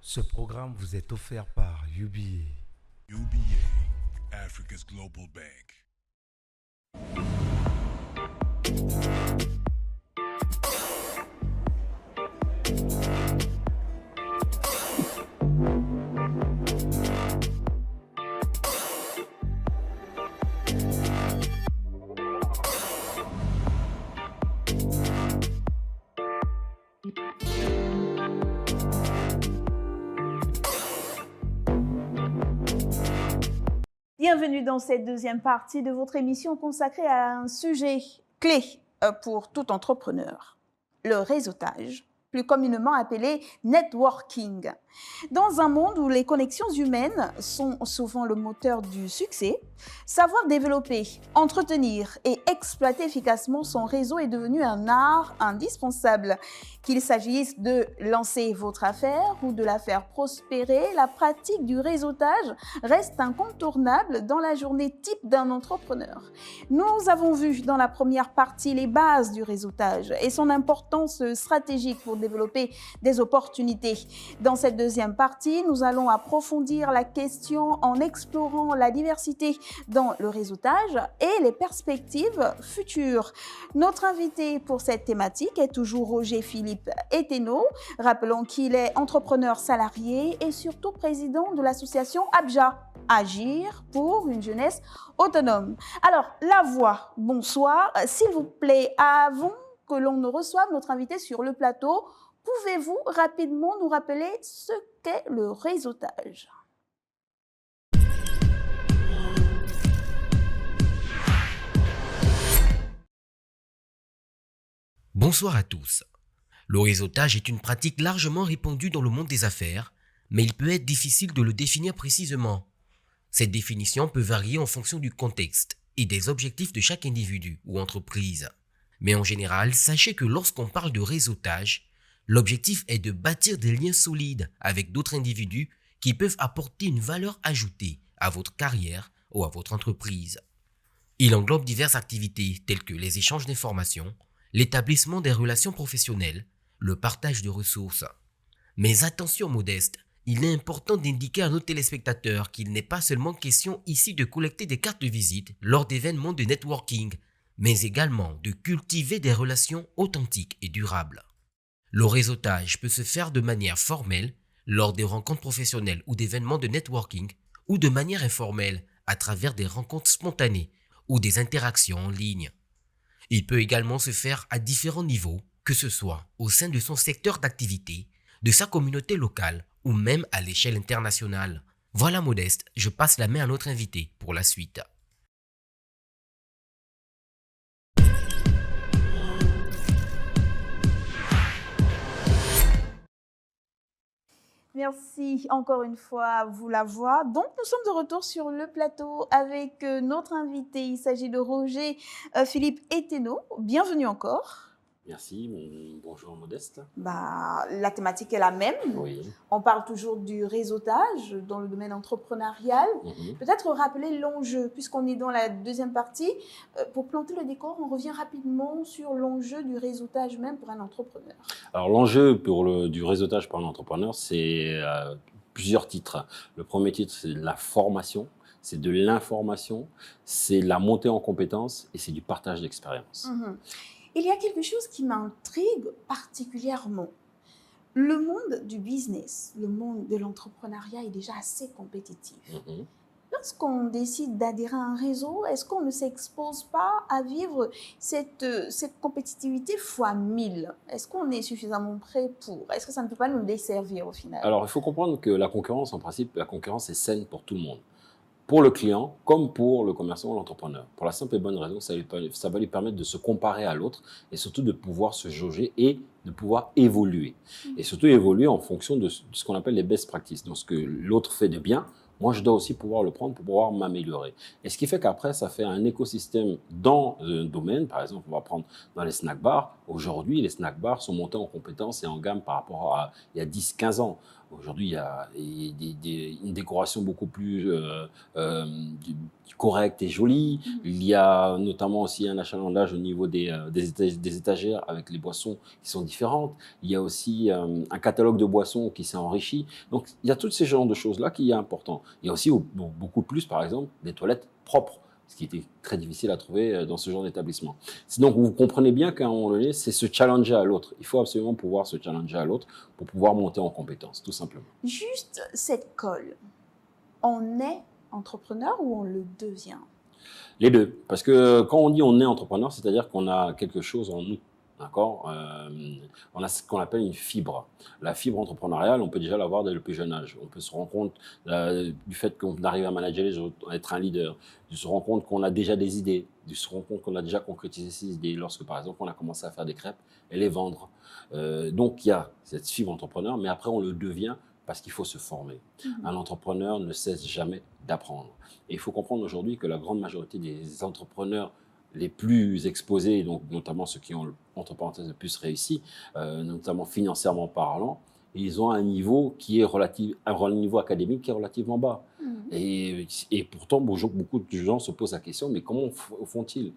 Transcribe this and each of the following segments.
Ce programme vous est offert par UBA. UBA, Africa's Global Bank. Bienvenue dans cette deuxième partie de votre émission consacrée à un sujet clé pour tout entrepreneur, le réseautage, plus communément appelé networking. Dans un monde où les connexions humaines sont souvent le moteur du succès, savoir développer, entretenir et exploiter efficacement son réseau est devenu un art indispensable. Qu'il s'agisse de lancer votre affaire ou de la faire prospérer, la pratique du réseautage reste incontournable dans la journée type d'un entrepreneur. Nous avons vu dans la première partie les bases du réseautage et son importance stratégique pour développer des opportunités. Dans cette deuxième partie, nous allons approfondir la question en explorant la diversité dans le réseautage et les perspectives futures. Notre invité pour cette thématique est toujours Roger-Philippe Eteno. Rappelons qu'il est entrepreneur salarié et surtout président de l'association ABJA, Agir pour une jeunesse autonome. Alors, la voix, bonsoir. S'il vous plaît, avant que l'on ne reçoive notre invité sur le plateau, pouvez-vous rapidement nous rappeler ce qu'est le réseautage ? Bonsoir à tous. Le réseautage est une pratique largement répandue dans le monde des affaires, mais il peut être difficile de le définir précisément. Cette définition peut varier en fonction du contexte et des objectifs de chaque individu ou entreprise. Mais en général, sachez que lorsqu'on parle de réseautage, l'objectif est de bâtir des liens solides avec d'autres individus qui peuvent apporter une valeur ajoutée à votre carrière ou à votre entreprise. Il englobe diverses activités telles que les échanges d'informations, l'établissement des relations professionnelles, le partage de ressources. Mais attention modeste, il est important d'indiquer à nos téléspectateurs qu'il n'est pas seulement question ici de collecter des cartes de visite lors d'événements de networking, mais également de cultiver des relations authentiques et durables. Le réseautage peut se faire de manière formelle lors des rencontres professionnelles ou d'événements de networking ou de manière informelle à travers des rencontres spontanées ou des interactions en ligne. Il peut également se faire à différents niveaux, que ce soit au sein de son secteur d'activité, de sa communauté locale ou même à l'échelle internationale. Voilà Modeste, je passe la main à notre invité pour la suite. Merci encore une fois à vous la voix. Donc, nous sommes de retour sur le plateau avec notre invité. Il s'agit de Roger-Philippe Eteno. Bienvenue encore. Merci, bonjour Modeste. La thématique est la même. Oui. On parle toujours du réseautage dans le domaine entrepreneurial. Peut-être rappeler l'enjeu, puisqu'on est dans la deuxième partie. Pour planter le décor, on revient rapidement sur l'enjeu du réseautage même pour un entrepreneur. Alors l'enjeu du réseautage pour un entrepreneur, c'est plusieurs titres. Le premier titre, c'est la formation, c'est de l'information, c'est la montée en compétences et c'est du partage d'expérience. Il y a quelque chose qui m'intrigue particulièrement. Le monde du business, le monde de l'entrepreneuriat est déjà assez compétitif. Lorsqu'on décide d'adhérer à un réseau, est-ce qu'on ne s'expose pas à vivre cette compétitivité fois 1000 ? Est-ce qu'on est suffisamment prêt pour ? Est-ce que ça ne peut pas nous desservir au final ? Alors il faut comprendre que la concurrence, en principe, la concurrence est saine pour tout le monde. Pour le client, comme pour le commerçant ou l'entrepreneur. Pour la simple et bonne raison, ça va lui permettre de se comparer à l'autre et surtout de pouvoir se jauger et de pouvoir évoluer. Et surtout évoluer en fonction de ce qu'on appelle les best practices. Donc ce que l'autre fait de bien, moi je dois aussi pouvoir le prendre pour pouvoir m'améliorer. Et ce qui fait qu'après, ça fait un écosystème dans un domaine. Par exemple, on va prendre dans les snack bars. Aujourd'hui, les snack bars sont montés en compétences et en gamme par rapport à il y a 10-15 ans. Aujourd'hui, il y a une décoration beaucoup plus correcte et jolie. Il y a notamment aussi un achalandage au niveau des étagères avec les boissons qui sont différentes. Il y a aussi un catalogue de boissons qui s'est enrichi. Donc, il y a tous ces genres de choses-là qui est important. Il y a aussi beaucoup plus, par exemple, des toilettes propres, ce qui était très difficile à trouver dans ce genre d'établissement. Donc, vous comprenez bien qu'à un moment donné, c'est se challenger à l'autre. Il faut absolument pouvoir se challenger à l'autre pour pouvoir monter en compétence, tout simplement. Juste cette colle, on est entrepreneur ou on le devient? Les deux. Parce que quand on dit on est entrepreneur, c'est-à-dire qu'on a quelque chose en nous. D'accord, on a ce qu'on appelle une fibre. La fibre entrepreneuriale, on peut déjà l'avoir dès le plus jeune âge. On peut se rendre compte du fait qu'on arrive à manager les autres, à être un leader, de se rendre compte qu'on a déjà des idées, de se rendre compte qu'on a déjà concrétisé ces idées lorsque, par exemple, on a commencé à faire des crêpes et les vendre. Donc, il y a cette fibre entrepreneur, mais après, on le devient parce qu'il faut se former. Un entrepreneur ne cesse jamais d'apprendre. Et il faut comprendre aujourd'hui que la grande majorité des entrepreneurs les plus exposés, donc notamment ceux qui ont, entre parenthèses, le plus réussi, notamment financièrement parlant, ils ont un niveau qui est un niveau académique qui est relativement bas. Et pourtant, beaucoup de gens se posent la question, mais comment font-ils?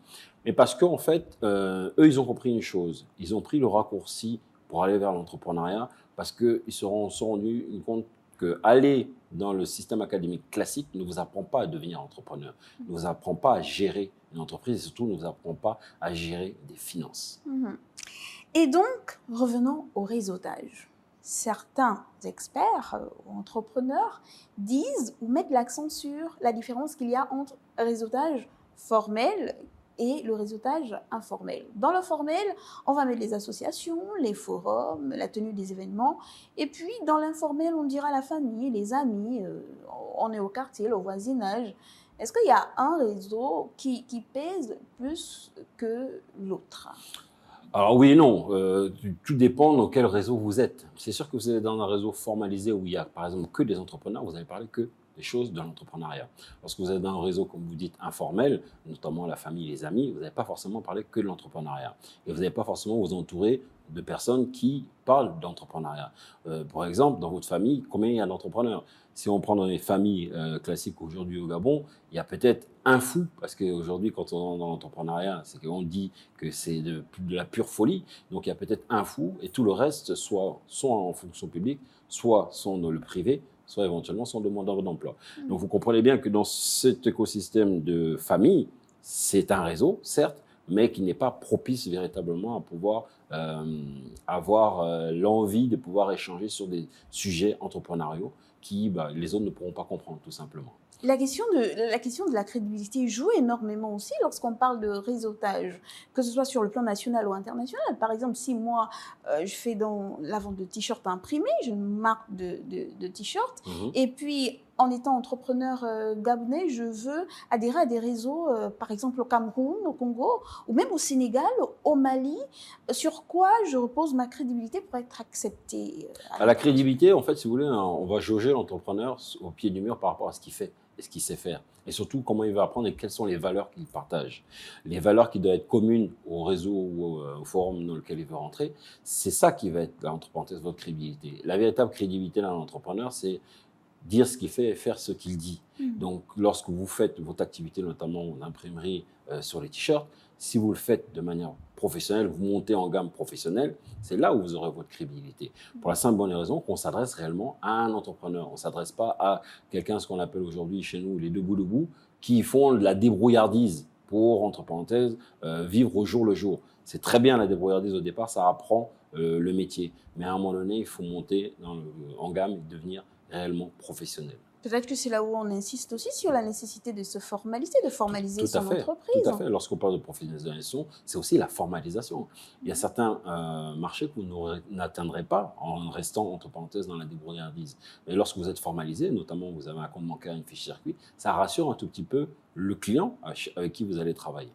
Mais parce qu'en fait, eux, ils ont compris une chose. Ils ont pris le raccourci pour aller vers l'entrepreneuriat parce qu'ils se sont rendus compte qu'aller dans le système académique classique ne vous apprend pas à devenir entrepreneur, ne vous apprend pas à gérer une entreprise et surtout ne vous apprend pas à gérer des finances. Et donc, revenons au réseautage. Certains experts ou entrepreneurs disent ou mettent l'accent sur la différence qu'il y a entre réseautage formel et le réseautage informel. Dans le formel, on va mettre les associations, les forums, la tenue des événements. Et puis, dans l'informel, on dira la famille, les amis, on est au quartier, au voisinage. Est-ce qu'il y a un réseau qui pèse plus que l'autre? Alors oui et non, tout dépend dans quel réseau vous êtes. C'est sûr que vous êtes dans un réseau formalisé où il y a par exemple que des entrepreneurs, vous allez parler que des choses de l'entrepreneuriat. Lorsque vous êtes dans un réseau, comme vous dites, informel, notamment la famille, les amis, vous n'allez pas forcément parler que de l'entrepreneuriat. Et vous n'allez pas forcément vous entourer de personnes qui parlent d'entrepreneuriat. Par exemple, dans votre famille, combien il y a d'entrepreneurs? Si on prend dans les familles classiques aujourd'hui au Gabon, il y a peut-être un fou, parce qu'aujourd'hui, quand on est dans l'entrepreneuriat, c'est qu'on dit que c'est de la pure folie. Donc, il y a peut-être un fou et tout le reste, soit sont en fonction publique, soit sont dans le privé, soit éventuellement sont demandeurs d'emploi. Donc, vous comprenez bien que dans cet écosystème de famille, c'est un réseau, certes, mais qui n'est pas propice véritablement à pouvoir avoir l'envie de pouvoir échanger sur des sujets entrepreneuriaux qui, les autres ne pourront pas comprendre, tout simplement. La question de la crédibilité joue énormément aussi lorsqu'on parle de réseautage, que ce soit sur le plan national ou international. Par exemple, si moi, je fais dans la vente de t-shirts imprimés, j'ai une marque de t-shirts, et puis en étant entrepreneur gabonais, je veux adhérer à des réseaux, par exemple au Cameroun, au Congo, ou même au Sénégal, au Mali. Sur quoi je repose ma crédibilité pour être accepté? La crédibilité, en fait, si vous voulez, on va jauger l'entrepreneur au pied du mur par rapport à ce qu'il fait et ce qu'il sait faire. Et surtout, comment il va apprendre et quelles sont les valeurs qu'il partage. Les valeurs qui doivent être communes au réseau ou au forum dans lequel il veut rentrer, c'est ça qui va être, entre parenthèses, votre crédibilité. La véritable crédibilité d'un entrepreneur, c'est dire ce qu'il fait et faire ce qu'il dit. Donc, lorsque vous faites votre activité, notamment en imprimerie sur les t-shirts, si vous le faites de manière professionnelle, vous montez en gamme professionnelle, c'est là où vous aurez votre crédibilité. Pour la simple bonne raison qu'on s'adresse réellement à un entrepreneur. On ne s'adresse pas à quelqu'un, ce qu'on appelle aujourd'hui chez nous les debout, qui font de la débrouillardise pour, entre parenthèses, vivre au jour le jour. C'est très bien la débrouillardise au départ, ça apprend le métier. Mais à un moment donné, il faut monter en gamme et devenir réellement professionnel. Peut-être que c'est là où on insiste aussi sur la nécessité de se formaliser, de formaliser son entreprise. Tout à fait. Lorsqu'on parle de professionnalisation, c'est aussi la formalisation. Il y a certains marchés que vous n'atteindrez pas en restant, entre parenthèses, dans la débrouillardise. Mais lorsque vous êtes formalisé, notamment vous avez un compte bancaire, une fiche circuit, ça rassure un tout petit peu le client avec qui vous allez travailler.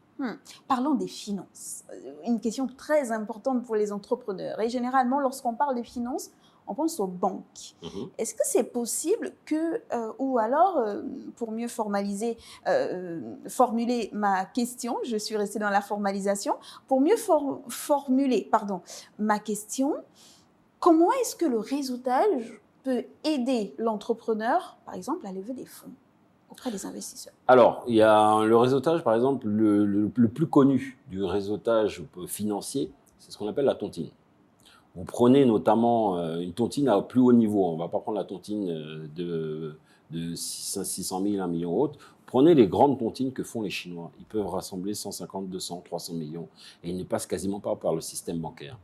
Parlons des finances. Une question très importante pour les entrepreneurs. Et généralement, lorsqu'on parle des finances, on pense aux banques. Est-ce que c'est possible que, ou alors, pour mieux formuler ma question, je suis restée dans la formalisation, pour mieux formuler ma question, comment est-ce que le réseautage peut aider l'entrepreneur, par exemple, à lever des fonds auprès des investisseurs? Alors, il y a le réseautage, par exemple, le plus connu du réseautage financier, c'est ce qu'on appelle la tontine. Vous prenez notamment une tontine à plus haut niveau. On ne va pas prendre la tontine de 600 000, 1 million ou autre. Prenez les grandes tontines que font les Chinois. Ils peuvent rassembler 150, 200, 300 millions et ils ne passent quasiment pas par le système bancaire.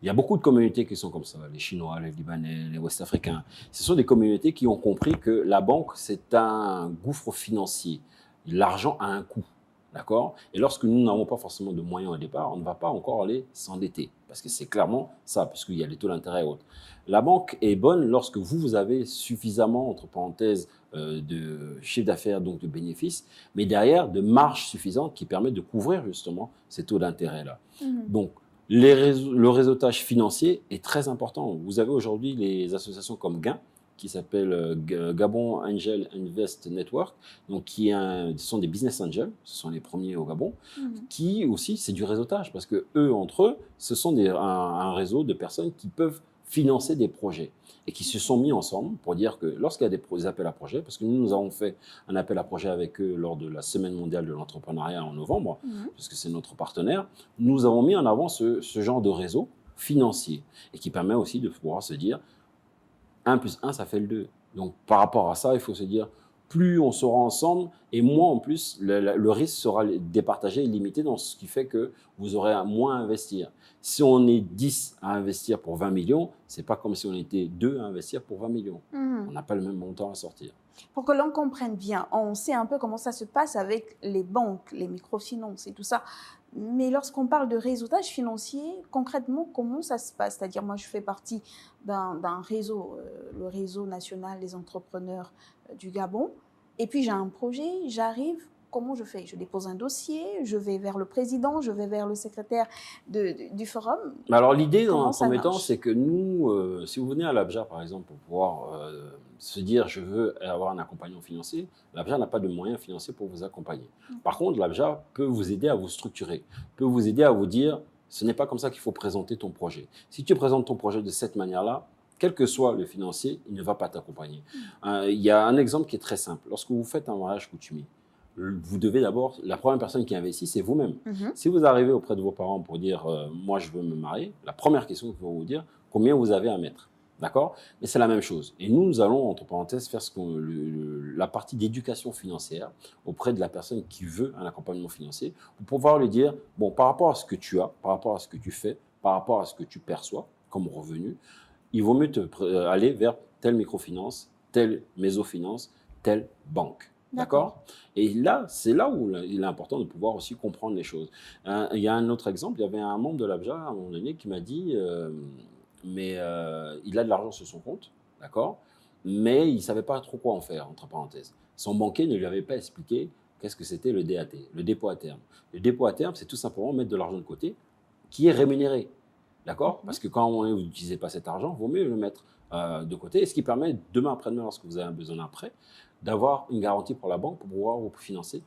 Il y a beaucoup de communautés qui sont comme ça, les Chinois, les Libanais, les Ouest-Africains. Ce sont des communautés qui ont compris que la banque, c'est un gouffre financier. L'argent a un coût. D'accord? Et lorsque nous n'avons pas forcément de moyens au départ, on ne va pas encore aller s'endetter. Parce que c'est clairement ça, puisqu'il y a les taux d'intérêt et autres. La banque est bonne lorsque vous avez suffisamment, entre parenthèses, de chiffre d'affaires, donc de bénéfices, mais derrière de marge suffisante qui permet de couvrir justement ces taux d'intérêt-là. Donc, le réseautage financier est très important. Vous avez aujourd'hui les associations comme Gain, qui s'appelle Gabon Angel Invest Network, donc sont des business angels, ce sont les premiers au Gabon, qui aussi, c'est du réseautage, parce que eux, entre eux, ce sont un réseau de personnes qui peuvent financer des projets et qui se sont mis ensemble pour dire que lorsqu'il y a des appels à projets, parce que nous avons fait un appel à projet avec eux lors de la Semaine mondiale de l'entrepreneuriat en novembre, puisque c'est notre partenaire, nous avons mis en avant ce genre de réseau financier et qui permet aussi de pouvoir se dire 1 plus 1, ça fait le 2. Donc, par rapport à ça, il faut se dire, plus on sera ensemble, et moins en plus, le risque sera départagé et limité, dans ce qui fait que vous aurez moins à investir. Si on est 10 à investir pour 20 millions, ce n'est pas comme si on était 2 à investir pour 20 millions. On n'a pas le même montant à sortir. Pour que l'on comprenne bien, on sait un peu comment ça se passe avec les banques, les microfinances et tout ça. Mais lorsqu'on parle de réseautage financier, concrètement, comment ça se passe? C'est-à-dire, moi, je fais partie d'un réseau, le réseau national des entrepreneurs du Gabon. Et puis, j'ai un projet, j'arrive, comment je fais? Je dépose un dossier, je vais vers le président, je vais vers le secrétaire du forum. Alors, l'idée, dans un ça premier temps, marche? c'est que nous, si vous venez à l'ABJA, par exemple, pour pouvoir se dire je veux avoir un accompagnement financier, l'ABJA n'a pas de moyens financiers pour vous accompagner. Par contre, l'ABJA peut vous aider à vous structurer, peut vous aider à vous dire ce n'est pas comme ça qu'il faut présenter ton projet. Si tu présentes ton projet de cette manière-là, quel que soit le financier, il ne va pas t'accompagner. Il y a un exemple qui est très simple. Lorsque vous faites un mariage coutumier, vous devez d'abord, la première personne qui investit, c'est vous-même. Si vous arrivez auprès de vos parents pour dire moi je veux me marier, la première question qu'ils vont vous dire, combien vous avez à mettre. D'accord? Mais c'est la même chose. Et nous allons, entre parenthèses, faire la partie d'éducation financière auprès de la personne qui veut un accompagnement financier pour pouvoir lui dire, bon, par rapport à ce que tu as, par rapport à ce que tu fais, par rapport à ce que tu perçois comme revenu, il vaut mieux aller vers telle microfinance, telle mésofinance, telle banque. D'accord? Et là, c'est là où il est important de pouvoir aussi comprendre les choses. Il y a un autre exemple, il y avait un membre de l'ABJA à un moment donné qui m'a dit il a de l'argent sur son compte, d'accord, mais il ne savait pas trop quoi en faire, entre parenthèses. Son banquier ne lui avait pas expliqué qu'est-ce que c'était le DAT, le dépôt à terme. Le dépôt à terme, c'est tout simplement mettre de l'argent de côté qui est rémunéré, d'accord? Parce que quand vous n'utilisez pas cet argent, il vaut mieux le mettre de côté, et ce qui permet, demain après-demain, lorsque vous avez besoin d'un prêt, d'avoir une garantie pour la banque pour pouvoir vous financer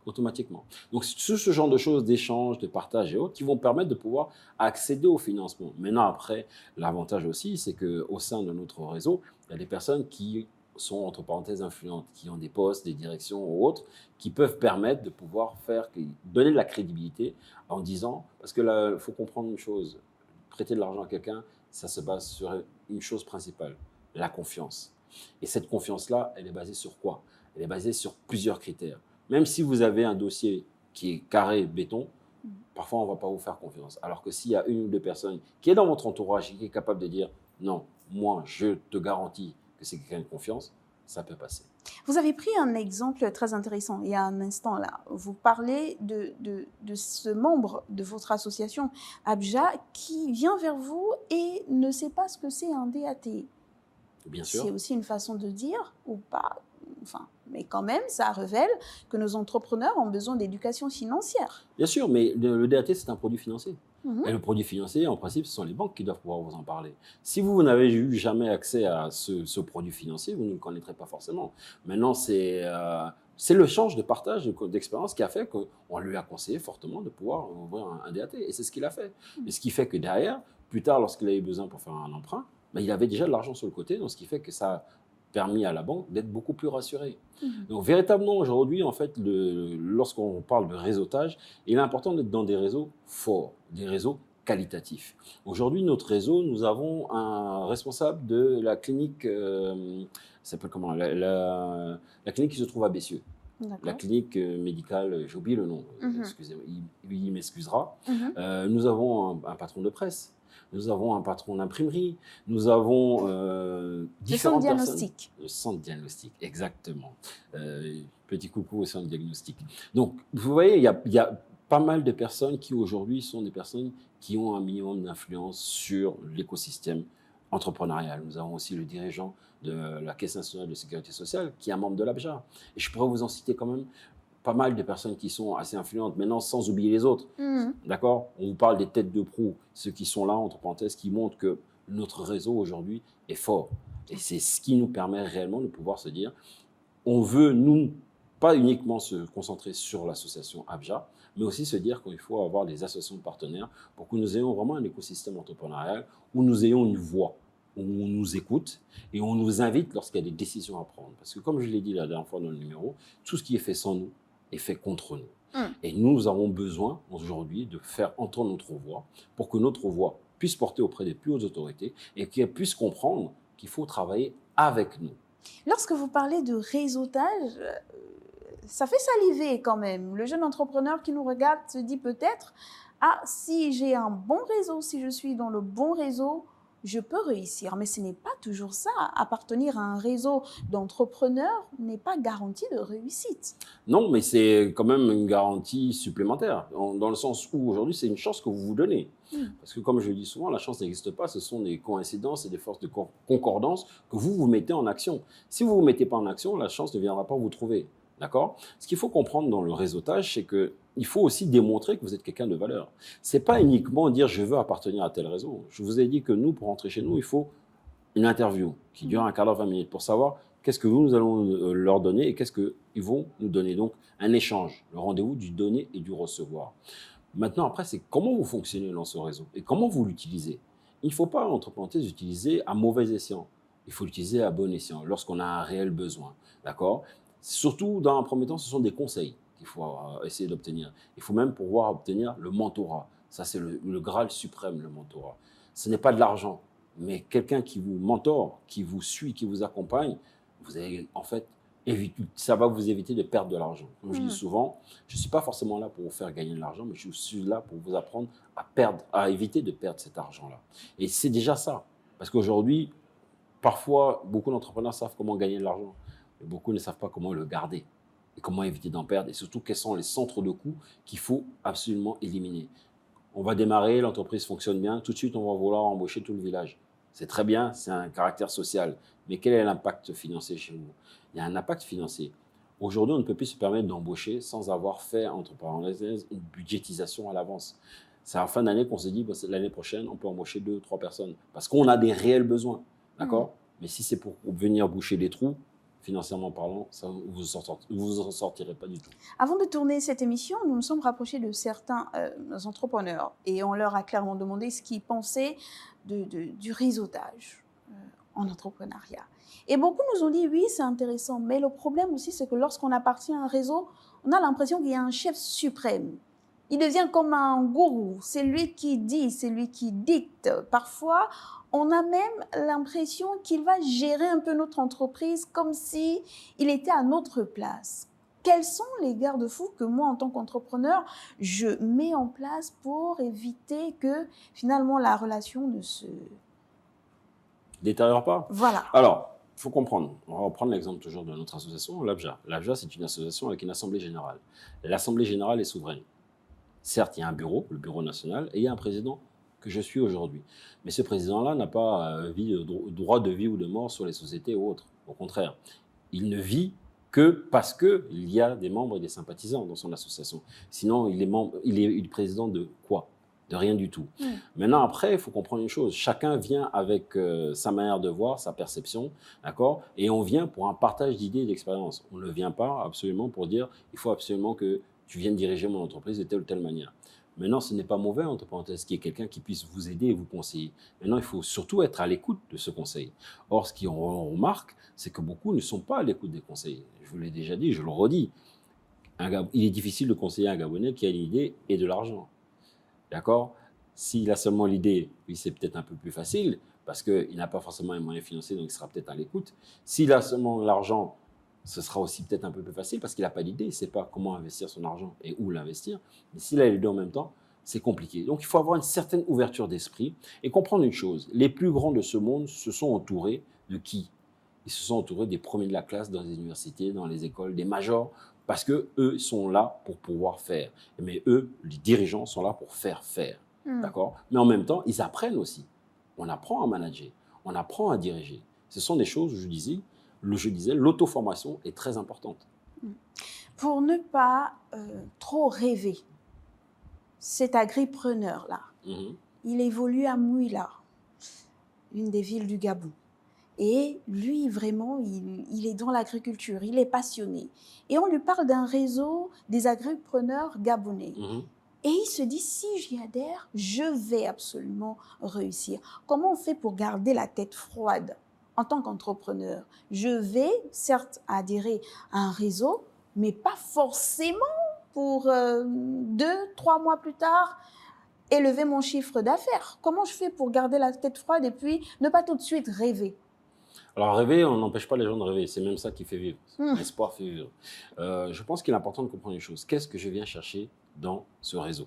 automatiquement. Donc, c'est ce genre de choses, d'échanges, de partage et autres, qui vont permettre de pouvoir accéder au financement. Maintenant, après, l'avantage aussi, c'est qu'au sein de notre réseau, il y a des personnes qui sont, entre parenthèses, influentes, qui ont des postes, des directions ou autres, qui peuvent permettre de pouvoir donner de la crédibilité en disant, parce que là, il faut comprendre une chose, prêter de l'argent à quelqu'un, ça se base sur une chose principale, la confiance. Et cette confiance-là, elle est basée sur quoi? Elle est basée sur plusieurs critères. Même si vous avez un dossier qui est carré, béton, parfois on ne va pas vous faire confiance. Alors que s'il y a une ou deux personnes qui est dans votre entourage et qui est capable de dire « Non, moi, je te garantis que c'est quelqu'un de confiance », ça peut passer. Vous avez pris un exemple très intéressant il y a un instant là. Vous parlez de ce membre de votre association ABJA qui vient vers vous et ne sait pas ce que c'est un DAT. Bien sûr. C'est aussi une façon de dire ou pas. Enfin, mais quand même, ça révèle que nos entrepreneurs ont besoin d'éducation financière. Bien sûr, mais le DAT, c'est un produit financier. Et le produit financier, en principe, ce sont les banques qui doivent pouvoir vous en parler. Si vous n'avez eu jamais accès à ce produit financier, vous ne le connaîtrez pas forcément. Maintenant, c'est l'échange de partage d'expérience qui a fait qu'on lui a conseillé fortement de pouvoir ouvrir un DAT. Et c'est ce qu'il a fait. Et ce qui fait que derrière, plus tard, lorsqu'il a eu besoin pour faire un emprunt, mais il avait déjà de l'argent sur le côté, donc ce qui fait que ça a permis à la banque d'être beaucoup plus rassurée. Donc véritablement aujourd'hui, en fait, lorsqu'on parle de réseautage, il est important d'être dans des réseaux forts, des réseaux qualitatifs. Aujourd'hui, notre réseau, nous avons un responsable de la clinique, ça s'appelle comment, la clinique qui se trouve à Bessieux. D'accord. La clinique médicale, j'ai oublié le nom, excusez-moi, il m'excusera. Nous avons un patron de presse, nous avons un patron d'imprimerie, nous avons différentes personnes. Diagnostic. Le centre diagnostic, exactement. Petit coucou au centre diagnostic. Donc, vous voyez, il y a pas mal de personnes qui aujourd'hui sont des personnes qui ont un minimum d'influence sur l'écosystème entrepreneurial. Nous avons aussi le dirigeant de la Caisse nationale de sécurité sociale qui est un membre de l'ABJA. Et je pourrais vous en citer quand même pas mal de personnes qui sont assez influentes, maintenant sans oublier les autres. D'accord? On vous parle des têtes de proue, ceux qui sont là, entre parenthèses, qui montrent que notre réseau aujourd'hui est fort. Et c'est ce qui nous permet réellement de pouvoir se dire, on veut, nous, pas uniquement se concentrer sur l'association ABJA, mais aussi se dire qu'il faut avoir des associations partenaires pour que nous ayons vraiment un écosystème entrepreneurial où nous ayons une voix, où on nous écoute et on nous invite lorsqu'il y a des décisions à prendre. Parce que comme je l'ai dit la dernière fois dans le numéro, tout ce qui est fait sans nous est fait contre nous. Et nous avons besoin aujourd'hui de faire entendre notre voix pour que notre voix puisse porter auprès des plus hautes autorités et qu'elles puissent comprendre qu'il faut travailler avec nous. Lorsque vous parlez de réseautage, ça fait saliver quand même. Le jeune entrepreneur qui nous regarde se dit peut-être, ah, si j'ai un bon réseau, si je suis dans le bon réseau, je peux réussir. Mais ce n'est pas toujours ça. Appartenir à un réseau d'entrepreneurs n'est pas garantie de réussite. Non, mais c'est quand même une garantie supplémentaire, dans le sens où aujourd'hui, c'est une chance que vous vous donnez. Parce que comme je le dis souvent, la chance n'existe pas, ce sont des coïncidences et des forces de concordance que vous mettez en action. Si vous ne vous mettez pas en action, la chance ne viendra pas vous trouver. D'accord? Ce qu'il faut comprendre dans le réseautage, c'est qu'il faut aussi démontrer que vous êtes quelqu'un de valeur. Ce n'est pas uniquement dire « je veux appartenir à tel réseau ». Je vous ai dit que nous, pour rentrer chez nous, il faut une interview qui dure un quart d'heure, 20 minutes pour savoir qu'est-ce que nous allons leur donner et qu'est-ce qu'ils vont nous donner. Donc, un échange, le rendez-vous du donner et du recevoir. Maintenant, après, c'est comment vous fonctionnez dans ce réseau et comment vous l'utilisez. Il ne faut pas, entre parenthèses, l'utiliser à mauvais escient. Il faut l'utiliser à bon escient, lorsqu'on a un réel besoin. D'accord? Surtout, dans un premier temps, ce sont des conseils qu'il faut essayer d'obtenir. Il faut même pouvoir obtenir le mentorat. Ça, c'est le Graal suprême, le mentorat. Ce n'est pas de l'argent, mais quelqu'un qui vous mentore, qui vous suit, qui vous accompagne, vous allez en fait ça va vous éviter de perdre de l'argent. Comme je dis souvent, je ne suis pas forcément là pour vous faire gagner de l'argent, mais je suis là pour vous apprendre à éviter de perdre cet argent-là. Et c'est déjà ça. Parce qu'aujourd'hui, parfois, beaucoup d'entrepreneurs savent comment gagner de l'argent. Mais beaucoup ne savent pas comment le garder et comment éviter d'en perdre et surtout quels sont les centres de coûts qu'il faut absolument éliminer. On va démarrer, l'entreprise fonctionne bien, tout de suite on va vouloir embaucher tout le village. C'est très bien, c'est un caractère social, mais quel est l'impact financier chez vous? Il y a un impact financier. Aujourd'hui, on ne peut plus se permettre d'embaucher sans avoir fait, entre parenthèses, une budgétisation à l'avance. C'est à la fin d'année qu'on se dit, l'année prochaine, on peut embaucher 2 ou 3 personnes parce qu'on a des réels besoins, d'accord? Mais si c'est pour venir boucher des trous, financièrement parlant, ça, vous en sortirez pas du tout. Avant de tourner cette émission, nous nous sommes rapprochés de certains entrepreneurs et on leur a clairement demandé ce qu'ils pensaient du réseautage en entrepreneuriat. Et beaucoup nous ont dit oui, c'est intéressant, mais le problème aussi, c'est que lorsqu'on appartient à un réseau, on a l'impression qu'il y a un chef suprême. Il devient comme un gourou, c'est lui qui dit, c'est lui qui dicte. Parfois, on a même l'impression qu'il va gérer un peu notre entreprise comme si il était à notre place. Quels sont les garde-fous que moi, en tant qu'entrepreneur, je mets en place pour éviter que finalement la relation ne se détériore pas? Voilà. Alors, il faut comprendre. On va reprendre l'exemple toujours de notre association, l'ABJA. L'ABJA, c'est une association avec une assemblée générale. L'assemblée générale est souveraine. Certes, il y a un bureau, le bureau national, et il y a un président que je suis aujourd'hui. Mais ce président-là n'a pas droit de vie ou de mort sur les sociétés ou autres. Au contraire, il ne vit que parce qu'il y a des membres et des sympathisants dans son association. Sinon, il est président de quoi? De rien du tout. Maintenant, après, il faut comprendre une chose. Chacun vient avec sa manière de voir, sa perception, d'accord? Et on vient pour un partage d'idées et d'expériences. On ne vient pas absolument pour dire il faut absolument que tu viennes diriger mon entreprise de telle ou telle manière. Maintenant, ce n'est pas mauvais, entre parenthèses, qu'il y ait quelqu'un qui puisse vous aider et vous conseiller. Maintenant, il faut surtout être à l'écoute de ce conseil. Or, ce qu'on remarque, c'est que beaucoup ne sont pas à l'écoute des conseils. Je vous l'ai déjà dit, je le redis. Il est difficile de conseiller un Gabonais qui a une idée et de l'argent. D'accord? S'il a seulement l'idée, oui, c'est peut-être un peu plus facile, parce qu'il n'a pas forcément les moyens financiers, donc il sera peut-être à l'écoute. S'il a seulement l'argent, ce sera aussi peut-être un peu plus facile, parce qu'il n'a pas d'idée, il ne sait pas comment investir son argent et où l'investir. Mais s'il a les deux en même temps, c'est compliqué. Donc il faut avoir une certaine ouverture d'esprit et comprendre une chose. Les plus grands de ce monde se sont entourés de qui? Ils se sont entourés des premiers de la classe dans les universités, dans les écoles, des majors, parce qu'eux sont là pour pouvoir faire. Mais eux, les dirigeants, sont là pour faire faire. D'accord? Mais en même temps, ils apprennent aussi. On apprend à manager, on apprend à diriger. Ce sont des choses, je disais, l'auto-formation est très importante. Pour ne pas trop rêver, cet agripreneur-là, il évolue à Mouila, une des villes du Gabon. Et lui, vraiment, il est dans l'agriculture, il est passionné. Et on lui parle d'un réseau des agripreneurs gabonais. Et il se dit, si j'y adhère, je vais absolument réussir. Comment on fait pour garder la tête froide en tant qu'entrepreneur? Je vais, certes, adhérer à un réseau, mais pas forcément pour 2-3 mois plus tard élever mon chiffre d'affaires. Comment je fais pour garder la tête froide et puis ne pas tout de suite rêver? Alors rêver, on n'empêche pas les gens de rêver, c'est même ça qui fait vivre. L'espoir fait vivre. Je pense qu'il est important de comprendre une chose. Qu'est-ce que je viens chercher dans ce réseau?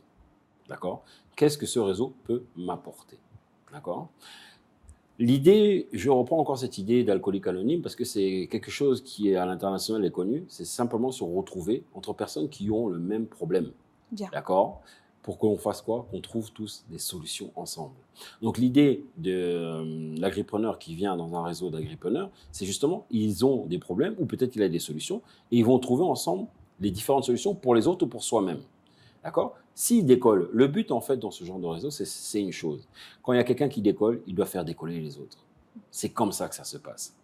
D'accord? Qu'est-ce que ce réseau peut m'apporter? D'accord? L'idée, je reprends encore cette idée d'alcoolique anonyme parce que c'est quelque chose qui est à l'international est connu, c'est simplement se retrouver entre personnes qui ont le même problème. D'accord? Pour qu'on fasse quoi? Qu'on trouve tous des solutions ensemble. Donc l'idée de l'agripreneur qui vient dans un réseau d'agripreneurs, c'est justement, ils ont des problèmes ou peut-être qu'il a des solutions et ils vont trouver ensemble les différentes solutions pour les autres ou pour soi-même. D'accord? S'il décolle, le but en fait dans ce genre de réseau, c'est une chose. Quand il y a quelqu'un qui décolle, il doit faire décoller les autres. C'est comme ça que ça se passe.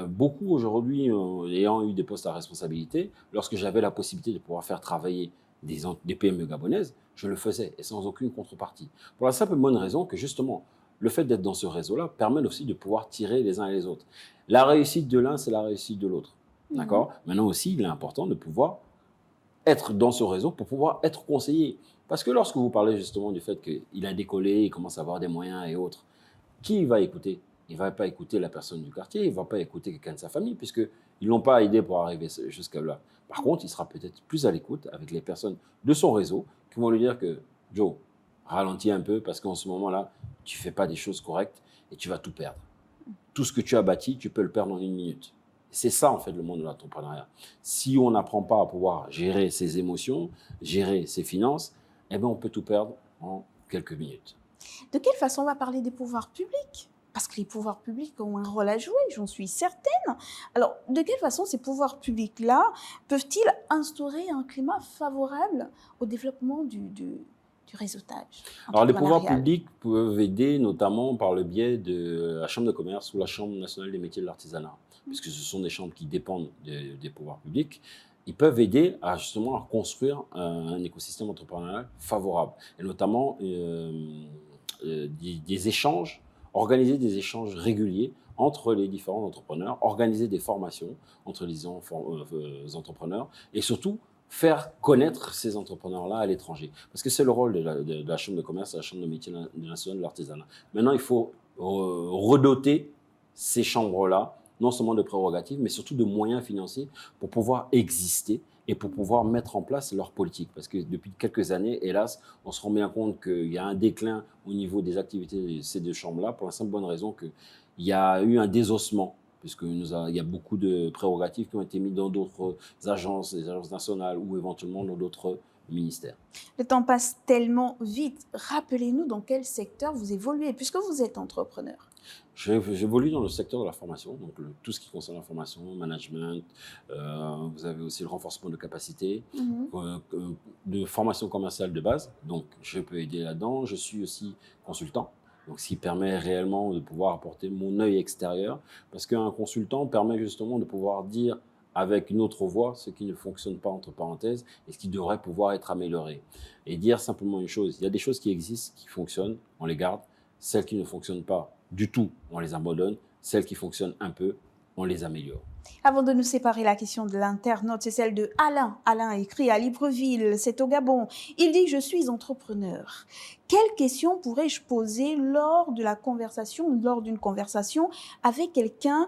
Beaucoup aujourd'hui, ayant eu des postes à responsabilité, lorsque j'avais la possibilité de pouvoir faire travailler des PME gabonaises, je le faisais et sans aucune contrepartie. Pour la simple et bonne raison que justement, le fait d'être dans ce réseau-là permet aussi de pouvoir tirer les uns et les autres. La réussite de l'un, c'est la réussite de l'autre. D'accord? Maintenant aussi, il est important de pouvoir être dans ce réseau pour pouvoir être conseillé. Parce que lorsque vous parlez justement du fait qu'il a décollé, il commence à avoir des moyens et autres, qui va écouter? Il ne va pas écouter la personne du quartier, il ne va pas écouter quelqu'un de sa famille, puisqu'ils ne l'ont pas aidé pour arriver jusqu'à là. Par contre, il sera peut-être plus à l'écoute avec les personnes de son réseau qui vont lui dire que « Joe, ralentis un peu parce qu'en ce moment-là, tu ne fais pas des choses correctes et tu vas tout perdre. Tout ce que tu as bâti, tu peux le perdre en 1 minute. » C'est ça, en fait, le monde de l'entrepreneuriat. Si on n'apprend pas à pouvoir gérer ses émotions, gérer ses finances, eh bien, on peut tout perdre en quelques minutes. De quelle façon on va parler des pouvoirs publics? Parce que les pouvoirs publics ont un rôle à jouer, j'en suis certaine. Alors, de quelle façon ces pouvoirs publics-là peuvent-ils instaurer un climat favorable au développement du réseautage? Alors, les pouvoirs publics peuvent aider notamment par le biais de la Chambre de commerce ou la Chambre nationale des métiers de l'artisanat, puisque ce sont des chambres qui dépendent des pouvoirs publics. Ils peuvent aider à justement à construire un écosystème entrepreneurial favorable, et notamment des échanges, organiser des échanges réguliers entre les différents entrepreneurs, organiser des formations entre les entrepreneurs et surtout faire connaître ces entrepreneurs-là à l'étranger. Parce que c'est le rôle de la Chambre de commerce, de la Chambre de métiers nationale de l'artisanat. Maintenant, il faut redoter ces chambres-là, non seulement de prérogatives, mais surtout de moyens financiers pour pouvoir exister et pour pouvoir mettre en place leur politique. Parce que depuis quelques années, hélas, on se rend bien compte qu'il y a un déclin au niveau des activités de ces deux chambres-là, pour la simple bonne raison qu'il y a eu un désossement, puisqu'il y a beaucoup de prérogatives qui ont été mises dans d'autres agences, des agences nationales ou éventuellement dans d'autres ministères. Le temps passe tellement vite. Rappelez-nous dans quel secteur vous évoluez, puisque vous êtes entrepreneur. J'évolue dans le secteur de la formation, donc tout ce qui concerne la formation, management, vous avez aussi le renforcement de capacités, de formation commerciale de base, donc je peux aider là-dedans. Je suis aussi consultant, donc ce qui permet réellement de pouvoir apporter mon œil extérieur, parce qu'un consultant permet justement de pouvoir dire avec une autre voie ce qui ne fonctionne pas entre parenthèses et ce qui devrait pouvoir être amélioré. Et dire simplement une chose, il y a des choses qui existent, qui fonctionnent, on les garde. Celles qui ne fonctionnent pas du tout, on les abandonne. Celles qui fonctionnent un peu, on les améliore. Avant de nous séparer, la question de l'internaute, c'est celle de Alain. Alain écrit à Libreville, c'est au Gabon. Il dit « Je suis entrepreneur. Quelle question pourrais-je poser lors d'une conversation avec quelqu'un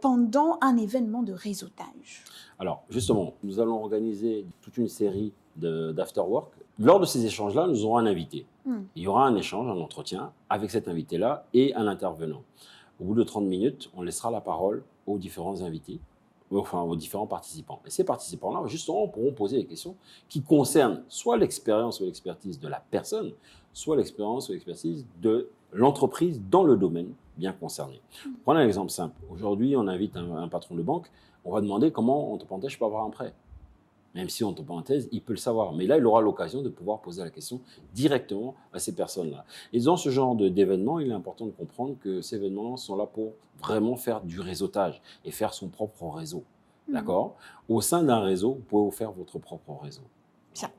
pendant un événement de réseautage ?» Alors, justement, nous allons organiser toute une série d'afterwork. Lors de ces échanges-là, nous aurons un invité. Il y aura un échange, un entretien avec cet invité-là et un intervenant. Au bout de 30 minutes, on laissera la parole aux différents invités, enfin aux différents participants. Et ces participants-là, justement, pourront poser des questions qui concernent soit l'expérience ou l'expertise de la personne, soit l'expérience ou l'expertise de l'entreprise dans le domaine bien concerné. Prenons un exemple simple. Aujourd'hui, on invite un patron de banque, on va demander comment, entre parenthèses, je peux avoir un prêt. Même si, entre parenthèses, il peut le savoir. Mais là, il aura l'occasion de pouvoir poser la question directement à ces personnes-là. Et dans ce genre d'événements, il est important de comprendre que ces événements sont là pour vraiment faire du réseautage et faire son propre réseau. D'accord ? Au sein d'un réseau, vous pouvez vous faire votre propre réseau.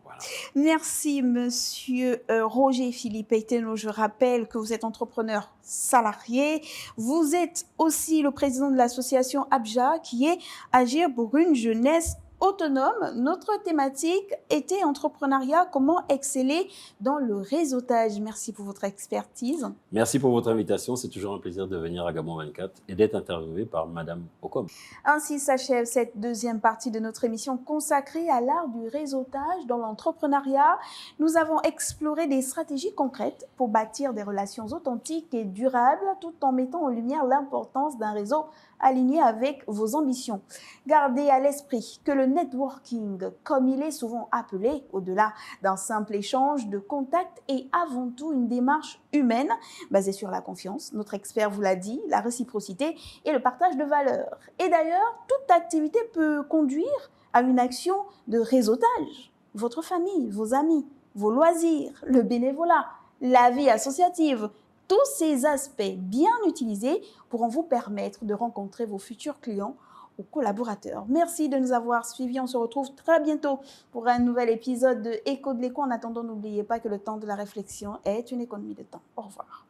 Voilà. Merci, monsieur Roger Philippe Eiteno. Je rappelle que vous êtes entrepreneur salarié. Vous êtes aussi le président de l'association ABJA, qui est Agir pour une jeunesse autonome. Notre thématique était entrepreneuriat, comment exceller dans le réseautage. Merci pour votre expertise. Merci pour votre invitation. C'est toujours un plaisir de venir à Gabon 24 et d'être interviewé par Madame Ocom. Ainsi s'achève cette deuxième partie de notre émission consacrée à l'art du réseautage dans l'entrepreneuriat. Nous avons exploré des stratégies concrètes pour bâtir des relations authentiques et durables tout en mettant en lumière l'importance d'un réseau aligné avec vos ambitions. Gardez à l'esprit que le networking, comme il est souvent appelé, au-delà d'un simple échange de contacts, est avant tout une démarche humaine basée sur la confiance. Notre expert vous l'a dit, la réciprocité et le partage de valeurs. Et d'ailleurs, toute activité peut conduire à une action de réseautage. Votre famille, vos amis, vos loisirs, le bénévolat, la vie associative, tous ces aspects bien utilisés pourront vous permettre de rencontrer vos futurs clients ou collaborateurs. Merci de nous avoir suivis. On se retrouve très bientôt pour un nouvel épisode de Écho de l'écho. En attendant, n'oubliez pas que le temps de la réflexion est une économie de temps. Au revoir.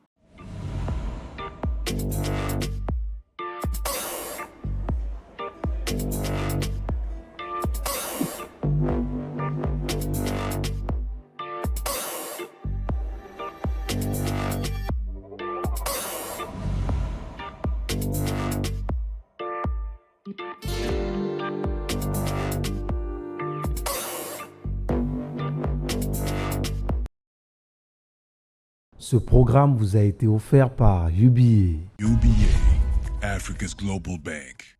Ce programme vous a été offert par UBA. UBA, Africa's Global Bank.